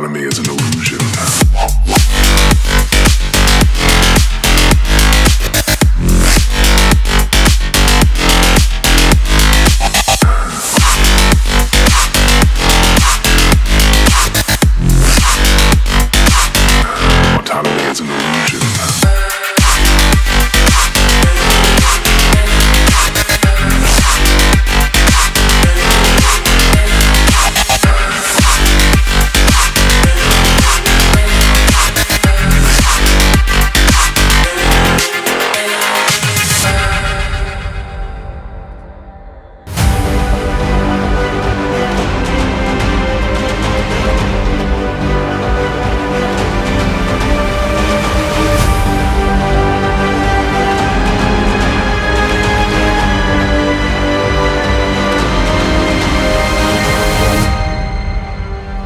Autonomy is an illusion. Autonomy is an illusion.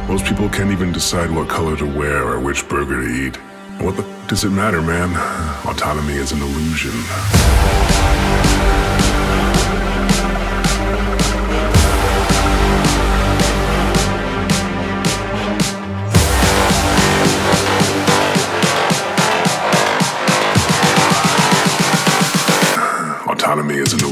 Most people can't even decide what color to wear or which burger to eat. What the f does it matter, man? Autonomy is an illusion. Autonomy is an